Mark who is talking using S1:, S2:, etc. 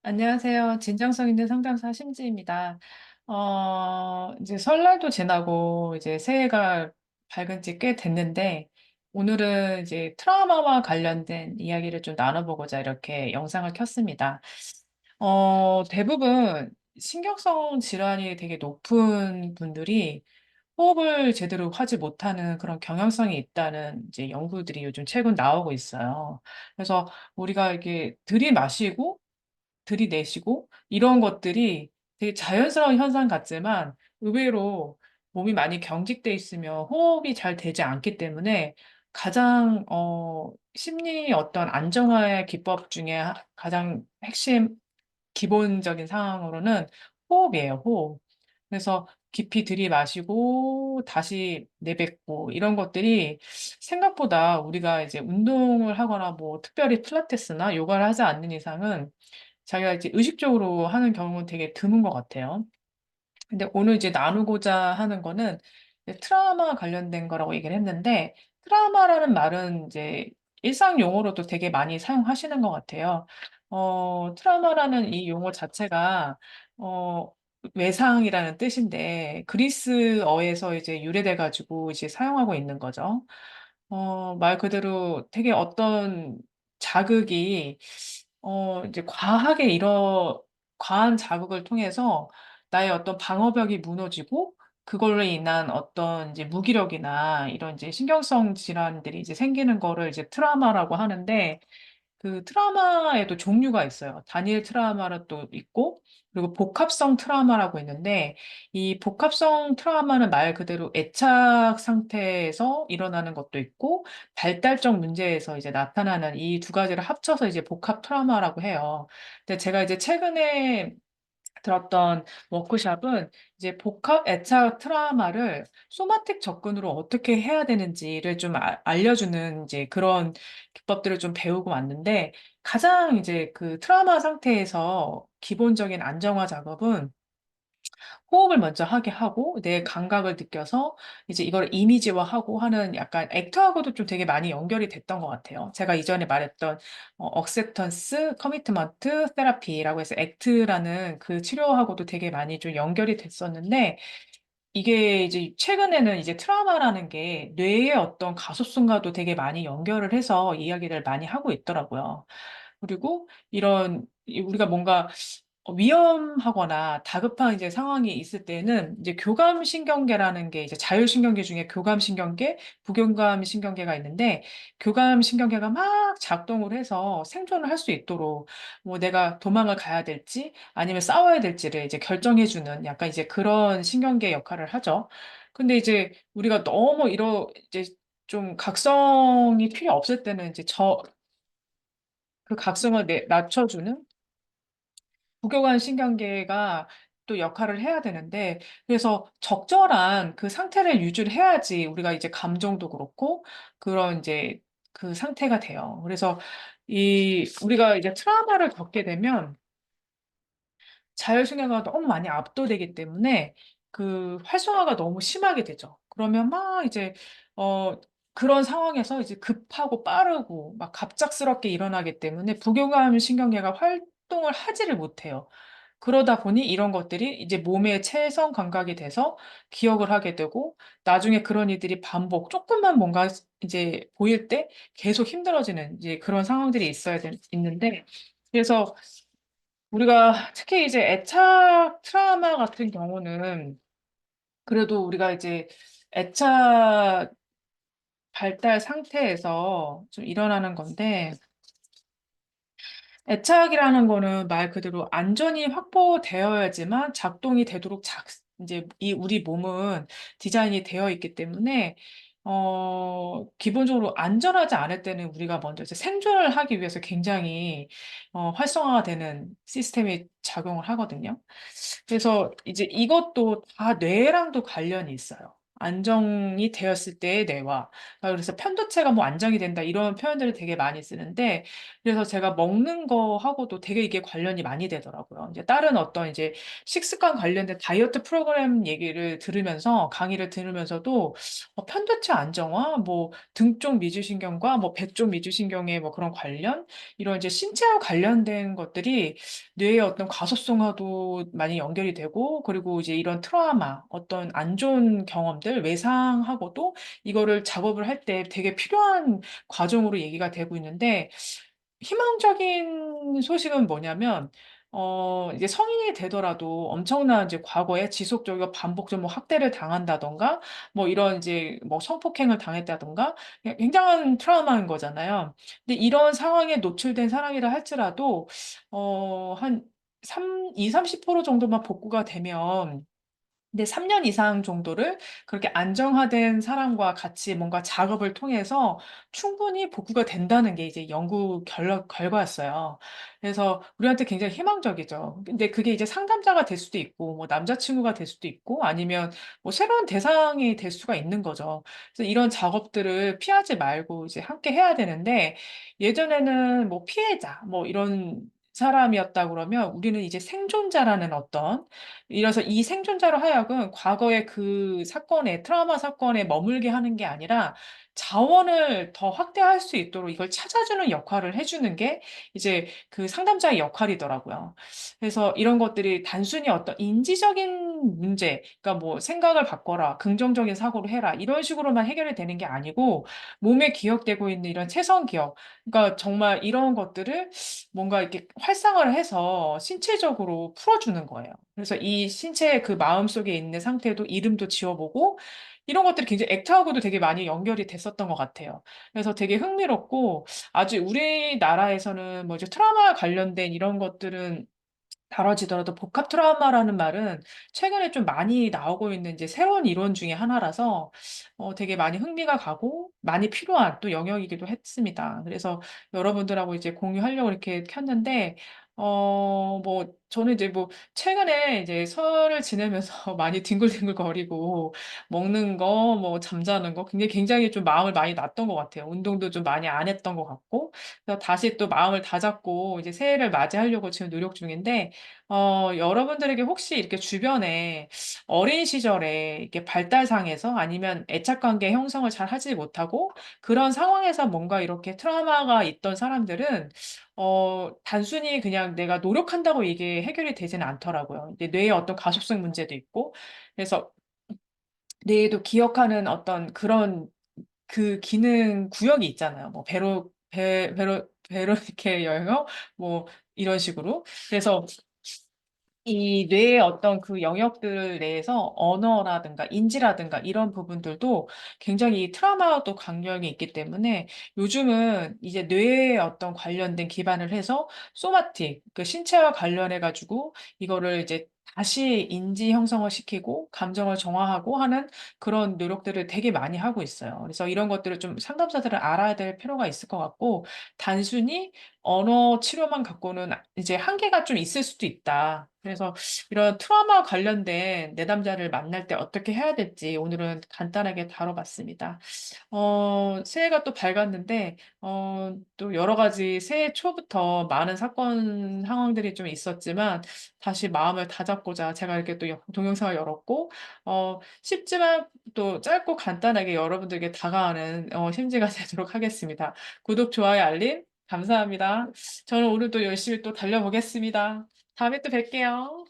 S1: 안녕하세요. 진정성 있는 상담사 심지입니다. 이제 설날도 지나고 이제 새해가 밝은 지 꽤 됐는데 오늘은 이제 트라우마와 관련된 이야기를 좀 나눠보고자 이렇게 영상을 켰습니다. 대부분 신경성 질환이 되게 높은 분들이 호흡을 제대로 하지 못하는 그런 경향성이 있다는 이제 연구들이 요즘 최근 나오고 있어요. 그래서 우리가 이게 들이마시고 들이내쉬고 이런 것들이 되게 자연스러운 현상 같지만 의외로 몸이 많이 경직돼 있으면 호흡이 잘 되지 않기 때문에 가장 심리 어떤 안정화의 기법 중에 가장 핵심 기본적인 상황으로는 호흡이에요, 호흡. 그래서 깊이 들이마시고 다시 내뱉고 이런 것들이 생각보다 우리가 이제 운동을 하거나 뭐 특별히 필라테스나 요가를 하지 않는 이상은 자기가 이제 의식적으로 하는 경우는 되게 드문 것 같아요. 근데 오늘 이제 나누고자 하는 거는 이제 트라우마 관련된 거라고 얘기를 했는데, 트라우마라는 말은 이제 일상 용어로도 되게 많이 사용하시는 것 같아요. 트라우마라는 이 용어 자체가, 어, 외상이라는 뜻인데, 그리스어에서 이제 유래돼가지고 이제 사용하고 있는 거죠. 말 그대로 되게 어떤 자극이, 이제 과한 자극을 통해서 나의 어떤 방어벽이 무너지고 그걸로 인한 어떤 이제 무기력이나 이런 이제 신경성 질환들이 이제 생기는 거를 이제 트라우마라고 하는데 그 트라우마에도 종류가 있어요. 단일 트라우마가 또 있고 그리고 복합성 트라우마라고 있는데 이 복합성 트라우마는 말 그대로 애착 상태에서 일어나는 것도 있고 발달적 문제에서 이제 나타나는 이 두 가지를 합쳐서 이제 복합 트라우마라고 해요. 근데 제가 이제 최근에 들었던 워크샵은 이제 복합 애착 트라우마를 소마틱 접근으로 어떻게 해야 되는지를 좀 알려주는 이제 그런 기법들을 좀 배우고 왔는데 가장 이제 그 트라우마 상태에서 기본적인 안정화 작업은 호흡을 먼저 하게 하고 내 감각을 느껴서 이제 이걸 이미지화하고 하는 약간 액트하고도 좀 되게 많이 연결이 됐던 것 같아요. 제가 이전에 말했던 억셉턴스 커미트먼트 테라피라고 해서 액트라는 그 치료하고도 되게 많이 좀 연결이 됐었는데 이게 이제 최근에는 이제 트라우마라는 게 뇌의 어떤 가소성과도 되게 많이 연결을 해서 이야기를 많이 하고 있더라고요. 그리고 우리가 뭔가 위험하거나 다급한 이제 상황이 있을 때는 이제 교감신경계라는 게 이제 자율신경계 중에 교감신경계, 부교감신경계가 있는데 교감신경계가 막 작동을 해서 생존을 할 수 있도록 뭐 내가 도망을 가야 될지 아니면 싸워야 될지를 이제 결정해주는 약간 이제 그런 신경계 역할을 하죠. 근데 이제 우리가 너무 이제 좀 각성이 필요 없을 때는 이제 그 각성을 낮춰주는 부교관 신경계가 또 역할을 해야 되는데, 그래서 적절한 그 상태를 유지를 해야지 우리가 이제 감정도 그렇고, 그런 이제 그 상태가 돼요. 그래서 우리가 이제 트라우마를 겪게 되면 자율신경계가 너무 많이 압도되기 때문에 그 활성화가 너무 심하게 되죠. 그러면 막 이제, 어, 그런 상황에서 이제 급하고 빠르고 막 갑작스럽게 일어나기 때문에 부교감 신경계가 활동을 하지를 못해요. 그러다 보니 이런 것들이 이제 몸의 체성 감각이 돼서 기억을 하게 되고 나중에 그런 일들이 조금만 뭔가 이제 보일 때 계속 힘들어지는 이제 그런 상황들이 있는데 그래서 우리가 특히 이제 애착 트라우마 같은 경우는 그래도 우리가 이제 애착 발달 상태에서 좀 일어나는 건데 애착이라는 거는 말 그대로 안전이 확보되어야지만 작동이 되도록 이제 우리 몸은 디자인이 되어 있기 때문에 기본적으로 안전하지 않을 때는 우리가 먼저 이제 생존을 하기 위해서 굉장히 활성화가 되는 시스템이 작용을 하거든요. 그래서 이제 이것도 다 뇌랑도 관련이 있어요. 안정이 되었을 때의 뇌와 그래서 편도체가 뭐 안정이 된다 이런 표현들을 되게 많이 쓰는데 그래서 제가 먹는 거하고도 되게 이게 관련이 많이 되더라고요. 이제 다른 어떤 이제 식습관 관련된 다이어트 프로그램 얘기를 들으면서 강의를 들으면서도 편도체 안정화, 뭐 등 쪽 미주신경과 뭐 배 쪽 미주신경의 뭐 그런 관련 이런 이제 신체와 관련된 것들이 뇌의 어떤 과소성화도 많이 연결이 되고 그리고 이제 이런 트라우마, 어떤 안 좋은 경험들, 외상하고도 이거를 작업을 할 때 되게 필요한 과정으로 얘기가 되고 있는데 희망적인 소식은 뭐냐면, 이제 성인이 되더라도 엄청난 이제 과거에 지속적이고 반복적으로 뭐 학대를 당한다던가, 뭐 이런 이제 뭐 성폭행을 당했다던가, 굉장한 트라우마인 거잖아요. 근데 이런 상황에 노출된 사람이라 할지라도, 한 2, 30% 정도만 복구가 되면 근데 3년 이상 정도를 그렇게 안정화된 사람과 같이 뭔가 작업을 통해서 충분히 복구가 된다는 게 이제 연구 결과였어요. 그래서 우리한테 굉장히 희망적이죠. 근데 그게 이제 상담자가 될 수도 있고, 뭐 남자친구가 될 수도 있고, 아니면 뭐 새로운 대상이 될 수가 있는 거죠. 그래서 이런 작업들을 피하지 말고 이제 함께 해야 되는데, 예전에는 뭐 피해자, 뭐 이런 사람이었다 그러면 우리는 이제 생존자라는 어떤 이래서 이 생존자로 하여금 과거의 그 사건에, 트라우마 사건에 머물게 하는 게 아니라 자원을 더 확대할 수 있도록 이걸 찾아주는 역할을 해주는 게 이제 그 상담자의 역할이더라고요. 그래서 이런 것들이 단순히 어떤 인지적인 문제, 그러니까 뭐 생각을 바꿔라, 긍정적인 사고를 해라, 이런 식으로만 해결이 되는 게 아니고 몸에 기억되고 있는 이런 체성 기억, 그러니까 정말 이런 것들을 뭔가 이렇게 활성화를 해서 신체적으로 풀어주는 거예요. 그래서 이 신체의 그 마음속에 있는 상태도 이름도 지어보고 이런 것들이 굉장히 액트하고도 되게 많이 연결이 됐었던 것 같아요. 그래서 되게 흥미롭고 아주 우리나라에서는 뭐 이제 트라우마 관련된 이런 것들은 다뤄지더라도 복합 트라우마라는 말은 최근에 좀 많이 나오고 있는 이제 새로운 이론 중에 하나라서 되게 많이 흥미가 가고 많이 필요한 또 영역이기도 했습니다. 그래서 여러분들하고 이제 공유하려고 이렇게 켰는데 뭐 저는 이제 뭐 최근에 이제 설을 지내면서 많이 뒹굴뒹굴 거리고 먹는 거, 뭐 잠자는 거 굉장히 좀 마음을 많이 놨던 것 같아요. 운동도 좀 많이 안 했던 것 같고 그래서 다시 또 마음을 다잡고 이제 새해를 맞이하려고 지금 노력 중인데 여러분들에게 혹시 이렇게 주변에 어린 시절에 이렇게 발달상에서 아니면 애착관계 형성을 잘 하지 못하고 그런 상황에서 뭔가 이렇게 트라우마가 있던 사람들은 단순히 그냥 내가 노력한다고 이게 해결이 되지는 않더라고요. 이제 뇌에 어떤 가속성 문제도 있고 그래서 뇌에도 기억하는 어떤 그런 그 기능 구역이 있잖아요. 뭐 베로니케 영역 뭐 이런 식으로. 그래서 이 뇌의 어떤 그 영역들 내에서 언어라든가 인지라든가 이런 부분들도 굉장히 트라우마도 강령이 있기 때문에 요즘은 이제 뇌에 어떤 관련된 기반을 해서 소마틱, 그 신체와 관련해 가지고 이거를 이제 다시 인지 형성을 시키고 감정을 정화하고 하는 그런 노력들을 되게 많이 하고 있어요. 그래서 이런 것들을 좀 상담사들은 알아야 될 필요가 있을 것 같고 단순히 언어 치료만 갖고는 이제 한계가 좀 있을 수도 있다. 그래서 이런 트라우마 관련된 내담자를 만날 때 어떻게 해야 될지 오늘은 간단하게 다뤄봤습니다. 새해가 또 밝았는데, 또 여러 가지 새해 초부터 많은 사건 상황들이 좀 있었지만, 다시 마음을 다잡고자 제가 이렇게 또 동영상을 열었고, 쉽지만 또 짧고 간단하게 여러분들에게 다가가는 심지가 되도록 하겠습니다. 구독, 좋아요, 알림 감사합니다. 저는 오늘도 열심히 또 달려보겠습니다. 다음에 또 뵐게요.